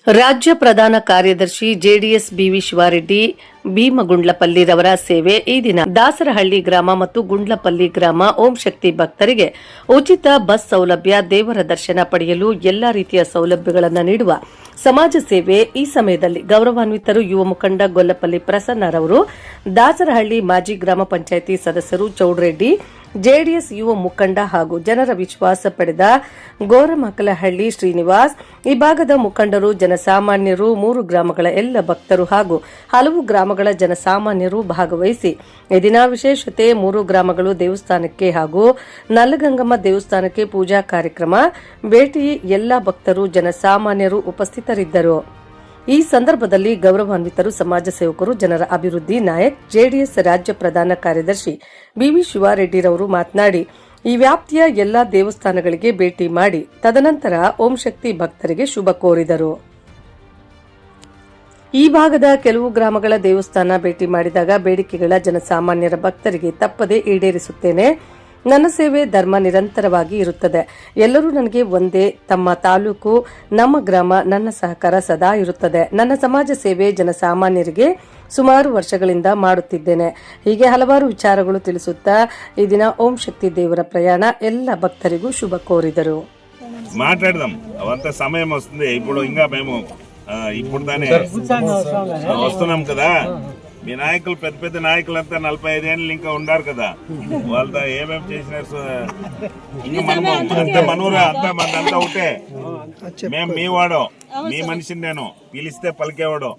ರಾಜ್ಯ ಪ್ರಧಾನ ಕಾರ್ಯದರ್ಶಿ ಜೆಡಿಎಸ್ ಬಿವಿ ಶಿವಾರೆಡ್ಡಿ ಭೀಮಗುಂಡ್ಲಪಲ್ಲಿರವರ ಸೇವೆ ಈ ದಿನ ದಾಸರಹಳ್ಳಿ ಗ್ರಾಮ ಮತ್ತು ಗುಂಡ್ಲಪಲ್ಲಿ ಗ್ರಾಮ ಓಂ ಶಕ್ತಿ ಭಕ್ತರಿಗೆ ಉಚಿತ ಬಸ್ ಸೌಲಭ್ಯ, ದೇವರ ದರ್ಶನ ಪಡೆಯಲು ಎಲ್ಲಾ ರೀತಿಯ ಸೌಲಭ್ಯಗಳನ್ನು ನೀಡುವ ಸಮಾಜ ಸೇವೆ. ಈ ಸಮಯದಲ್ಲಿ ಗೌರವಾನ್ವಿತರು ಯುವ ಮುಖಂಡ ಗೊಲ್ಲಪಲ್ಲಿ ಪ್ರಸನ್ನರವರು, ದಾಸರಹಳ್ಳಿ ಮಾಜಿ ಗ್ರಾಮ ಪಂಚಾಯಿತಿ ಸದಸ್ಯರು ಚೌಡ್ರೆಡ್ಡಿ, ಜೆಡಿಎಸ್ ಯುವ ಮುಖಂಡ ಹಾಗೂ ಜನರ ವಿಶ್ವಾಸ ಪಡೆದ ಗೋರಮಕಲಹಳ್ಳಿ ಶ್ರೀನಿವಾಸ್, ಈ ಭಾಗದ ಮುಖಂಡರು, ಜನಸಾಮಾನ್ಯರು, 3 ಗ್ರಾಮಗಳ ಎಲ್ಲ ಭಕ್ತರು ಹಾಗೂ ಹಲವು ಗ್ರಾಮಗಳ ಜನಸಾಮಾನ್ಯರು ಭಾಗವಹಿಸಿ ಈ ದಿನ ವಿಶೇಷತೆ 3 ಗ್ರಾಮಗಳು ದೇವಸ್ಥಾನಕ್ಕೆ ಹಾಗೂ ನಲ್ಲಗಂಗಮ್ಮ ದೇವಸ್ಥಾನಕ್ಕೆ ಪೂಜಾ ಕಾರ್ಯಕ್ರಮ ಭೇಟಿ. ಎಲ್ಲ ಭಕ್ತರು, ಜನಸಾಮಾನ್ಯರು ಉಪಸ್ಥಿತರಿದ್ದರು. ಈ ಸಂದರ್ಭದಲ್ಲಿ ಗೌರವಾನ್ವಿತರು ಸಮಾಜ ಸೇವಕರು, ಜನರ ಅಭಿವೃದ್ಧಿ ನಾಯಕ್, ಜೆಡಿಎಸ್ ರಾಜ್ಯ ಪ್ರಧಾನ ಕಾರ್ಯದರ್ಶಿ ಬಿವಿ ಶಿವಾರೆಡ್ಡಿರವರು ಮಾತನಾಡಿ, ಈ ವ್ಯಾಪ್ತಿಯ ಎಲ್ಲಾ ದೇವಸ್ಥಾನಗಳಿಗೆ ಭೇಟಿ ಮಾಡಿ ತದನಂತರ ಓಂ ಶಕ್ತಿ ಭಕ್ತರಿಗೆ ಶುಭ ಕೋರಿದರು. ಈ ಭಾಗದ ಕೆಲವು ಗ್ರಾಮಗಳ ದೇವಸ್ಥಾನ ಭೇಟಿ ಮಾಡಿದಾಗ ಬೇಡಿಕೆಗಳ ಜನಸಾಮಾನ್ಯರ ಭಕ್ತರಿಗೆ ತಪ್ಪದೇ ಈಡೇರಿಸುತ್ತೇನೆ. ನನ್ನ ಸೇವೆ ಧರ್ಮ ನಿರಂತರವಾಗಿ ಇರುತ್ತದೆ. ಎಲ್ಲರೂ ನನಗೆ ಒಂದೇ. ತಮ್ಮ ತಾಲೂಕು, ನಮ್ಮ ಗ್ರಾಮ, ನನ್ನ ಸಹಕಾರ ಸದಾ ಇರುತ್ತದೆ. ನನ್ನ ಸಮಾಜ ಸೇವೆ ಜನಸಾಮಾನ್ಯರಿಗೆ ಸುಮಾರು ವರ್ಷಗಳಿಂದ ಮಾಡುತ್ತಿದ್ದೇನೆ. ಹೀಗೆ ಹಲವಾರು ವಿಚಾರಗಳು ತಿಳಿಸುತ್ತಾ ಈ ದಿನ ಓಂ ಶಕ್ತಿ ದೇವರ ప్రయాణ ಎಲ್ಲ భక్తರಿಗೂ శుభ కోరిದರು. మాట్లాడదాం అవంతా సమయం వస్తుంది. ఇప్పుడు ఇంకా మేము ఇప్పుడు దానే వస్తున్నాం కదా. మీ నాయకులు పెద్ద పెద్ద నాయకులంతా 45 ఏళ్ళు ఇంకా ఉండారు కదా. వాళ్ళతో ఏమేమి చేసినారు ఇంకా మనం అంతా మనూరా అంతా ఒకటే. మేము మీ వాడో, మీ మనిషిని నేను పిలిస్తే పలికేవాడు.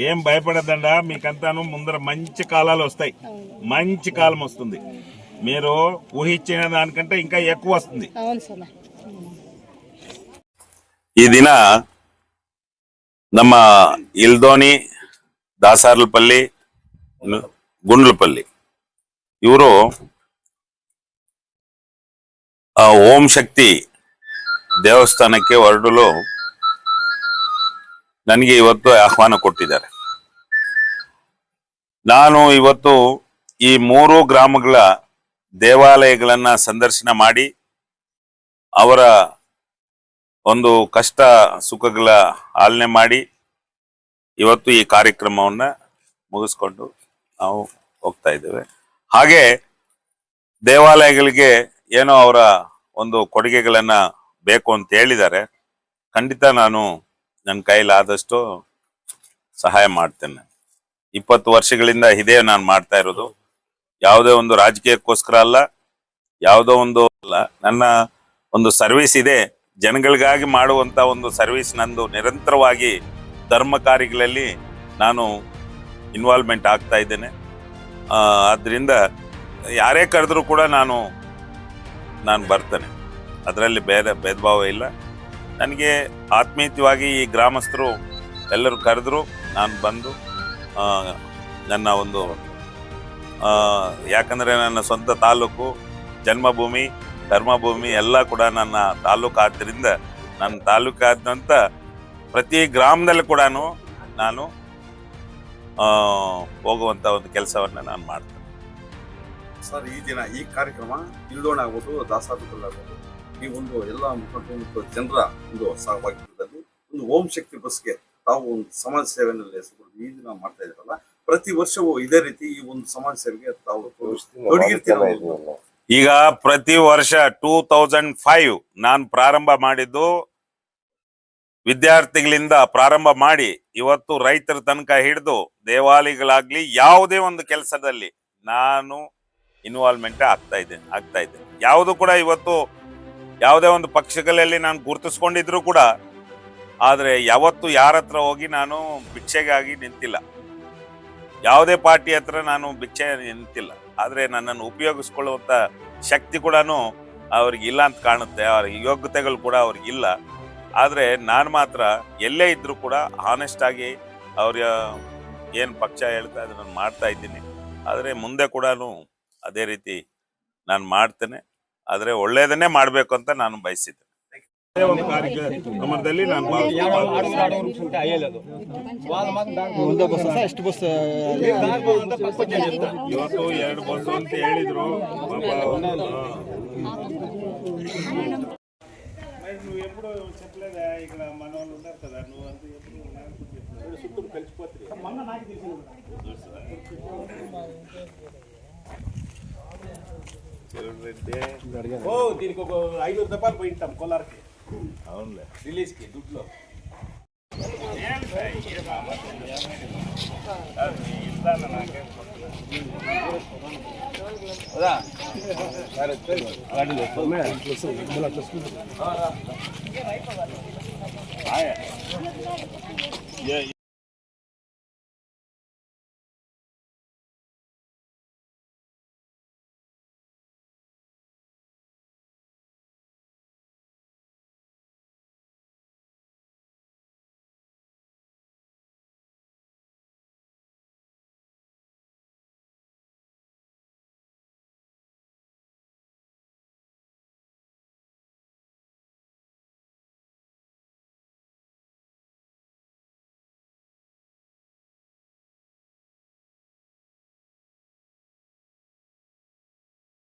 ఏం భయపడద్దండా, మీకంతాను ముందర మంచి కాలాలు వస్తాయి. మంచి కాలం వస్తుంది. మీరు ఊహించిన దానికంటే ఇంకా ఎక్కువ వస్తుంది. ఈ ದಿನ ನಮ್ಮ ಇಲ್ದೋನಿ, ದಾಸರಪಲ್ಲಿ, ಗುಂಡ್ಲಪಲ್ಲಿ ಇವರು ಓಂ ಶಕ್ತಿ ದೇವಸ್ಥಾನಕ್ಕೆ ಹೊರಡಲು ನನಗೆ ಇವತ್ತು ಆಹ್ವಾನ ಕೊಟ್ಟಿದ್ದಾರೆ. ನಾನು ಇವತ್ತು ಈ 3 ಗ್ರಾಮಗಳ ದೇವಾಲಯಗಳನ್ನ ಸಂದರ್ಶನ ಮಾಡಿ ಅವರ ಒಂದು ಕಷ್ಟ ಸುಖಗಳ ಆಲನೆ ಮಾಡಿ ಇವತ್ತು ಈ ಕಾರ್ಯಕ್ರಮವನ್ನ ಮುಗಿಸ್ಕೊಂಡು ನಾವು ಹೋಗ್ತಾ ಇದ್ದೇವೆ. ಹಾಗೆ ದೇವಾಲಯಗಳಿಗೆ ಏನೋ ಅವರ ಒಂದು ಕೊಡುಗೆಗಳನ್ನ ಬೇಕು ಅಂತ ಹೇಳಿದ್ದಾರೆ. ಖಂಡಿತ ನಾನು ನನ್ನ ಕೈಲಾದಷ್ಟು ಸಹಾಯ ಮಾಡ್ತೇನೆ. 20 ವರ್ಷಗಳಿಂದ ಇದೇ ನಾನು ಮಾಡ್ತಾ ಇರೋದು. ಯಾವುದೇ ಒಂದು ರಾಜಕೀಯಕ್ಕೋಸ್ಕರ ಅಲ್ಲ, ಯಾವುದೋ ಒಂದು ಅಲ್ಲ. ನನ್ನ ಒಂದು ಸರ್ವಿಸ್ ಇದೆ, ಜನಗಳಿಗಾಗಿ ಮಾಡುವಂತ ಒಂದು ಸರ್ವಿಸ್ ನಂದು. ನಿರಂತರವಾಗಿ ಧರ್ಮ ಕಾರ್ಯಗಳಲ್ಲಿ ನಾನು ಇನ್ವಾಲ್ವ್ಮೆಂಟ್ ಆಗ್ತಾ ಇದ್ದೇನೆ. ಆದ್ರಿಂದ ಯಾರೇ ಕರೆದ್ರೂ ಕೂಡ ನಾನು ಬರ್ತೇನೆ. ಅದರಲ್ಲಿ ಭೇದ ಭಾವ ಇಲ್ಲ. ನನಗೆ ಆತ್ಮೀಯವಾಗಿ ಈ ಗ್ರಾಮಸ್ಥರು ಎಲ್ಲರೂ ಕರೆದ್ರು ನಾನು ಬಂದು ನನ್ನ ಒಂದು ಯಾಕಂದ್ರೆ ನನ್ನ ಸ್ವಂತ ತಾಲೂಕು, ಜನ್ಮಭೂಮಿ, ಧರ್ಮಭೂಮಿ ಎಲ್ಲ ಕೂಡ ನನ್ನ ತಾಲೂಕು. ಆದ್ದರಿಂದ ನನ್ನ ತಾಲೂಕಾದ್ಯಂತ ಪ್ರತಿ ಗ್ರಾಮದಲ್ಲಿ ಕೂಡ ನಾನು ಹೋಗುವಂತ ಒಂದು ಕೆಲಸವನ್ನ ನಾನು ಮಾಡ್ತೇನೆ. ಸರ್, ಈ ದಿನ ಈ ಕಾರ್ಯಕ್ರಮ ಇಲ್ದೋಣ ಆಗ್ಬೋದು, ದಾಸರಪಲ್ಲಿ ಆಗ್ಬೋದು, ಈ ಒಂದು ಎಲ್ಲ ಮುಖಂಡರು ಜನರ ಒಂದು ಸಹಭಾಗಿತ್ವದಲ್ಲಿ ಒಂದು ಓಂ ಶಕ್ತಿ ಬಸ್ಗೆ ತಾವು ಒಂದು ಸಮಾಜ ಸೇವೆಯಲ್ಲಿ ಈ ದಿನ ಮಾಡ್ತಾ ಇದ್ದಾರಲ್ಲ, ಪ್ರತಿ ವರ್ಷವೂ ಇದೇ ರೀತಿ ಈ ಒಂದು ಸಮಾಜ ಸೇವೆಗೆ ತಾವು ತೊಡಗಿರ್ತೀರ? ಈಗ ಪ್ರತಿ ವರ್ಷ 2005 ನಾನು ಪ್ರಾರಂಭ ಮಾಡಿದ್ದು, ವಿದ್ಯಾರ್ಥಿಗಳಿಂದ ಪ್ರಾರಂಭ ಮಾಡಿ ಇವತ್ತು ರೈತರ ತನಕ ಹಿಡಿದು ದೇವಾಲಯಗಳಾಗ್ಲಿ ಯಾವುದೇ ಒಂದು ಕೆಲಸದಲ್ಲಿ ನಾನು ಇನ್ವಾಲ್ವ್ಮೆಂಟ್ ಆಗ್ತಾ ಇದ್ದೆ. ಯಾವುದು ಕೂಡ ಇವತ್ತು ಯಾವುದೇ ಒಂದು ಪಕ್ಷಗಳಲ್ಲಿ ನಾನು ಗುರುತಿಸ್ಕೊಂಡಿದ್ರು ಕೂಡ, ಆದ್ರೆ ಯಾವತ್ತು ಯಾರ ಹತ್ರ ಹೋಗಿ ನಾನು ಭಿಕ್ಷೆಗಾಗಿ ನಿಂತಿಲ್ಲ. ಯಾವುದೇ ಪಾರ್ಟಿ ಹತ್ರ ನಾನು ಭಿಕ್ಷೆ ನಿಂತಿಲ್ಲ. ಆದ್ರೆ ನನ್ನನ್ನು ಉಪಯೋಗಿಸ್ಕೊಳ್ಳುವಂತ ಶಕ್ತಿ ಕೂಡ ಅವ್ರಿಗೆ ಇಲ್ಲ ಅಂತ ಕಾಣುತ್ತೆ. ಅವ್ರ ಯೋಗ್ಯತೆಗಳು ಕೂಡ ಅವ್ರಿಗಿಲ್ಲ. ಆದ್ರೆ ನಾನು ಮಾತ್ರ ಎಲ್ಲೇ ಇದ್ರು ಕೂಡ ಆನೆಸ್ಟ್ ಆಗಿ ಅವ್ರ ಏನ್ ಪಕ್ಷ ಹೇಳ್ತಾ ಇದ್ರೆ ನಾನು ಮಾಡ್ತಾ ಇದ್ದೀನಿ. ಆದ್ರೆ ಮುಂದೆ ಕೂಡ ಅದೇ ರೀತಿ ನಾನು ಮಾಡ್ತೇನೆ. ಆದ್ರೆ ಒಳ್ಳೇದನ್ನೇ ಮಾಡ್ಬೇಕು ಅಂತ ನಾನು ಬಯಸಿದ್ದೆ. ಕಾರ್ಯಕ್ರಮದಲ್ಲಿ ನಾನು ಇವತ್ತು 2 ಬಸ್ ಅಂತ ಹೇಳಿದ್ರು. ఎప్పుడు చెప్పలేదా ఇక్కడ మన వాళ్ళు ఉన్నారు కదా నువ్వు అంతా ఎప్పుడు నాకు చెప్పలేదు సుత్తు కలిసిపోతుంది మొన్న నాకు తెలిసింది ఓ దీనికి ఒక 500 రూపాయలు పోయింటాం కోలార్కి అవునులే రిలీజ్కి దుడ్లో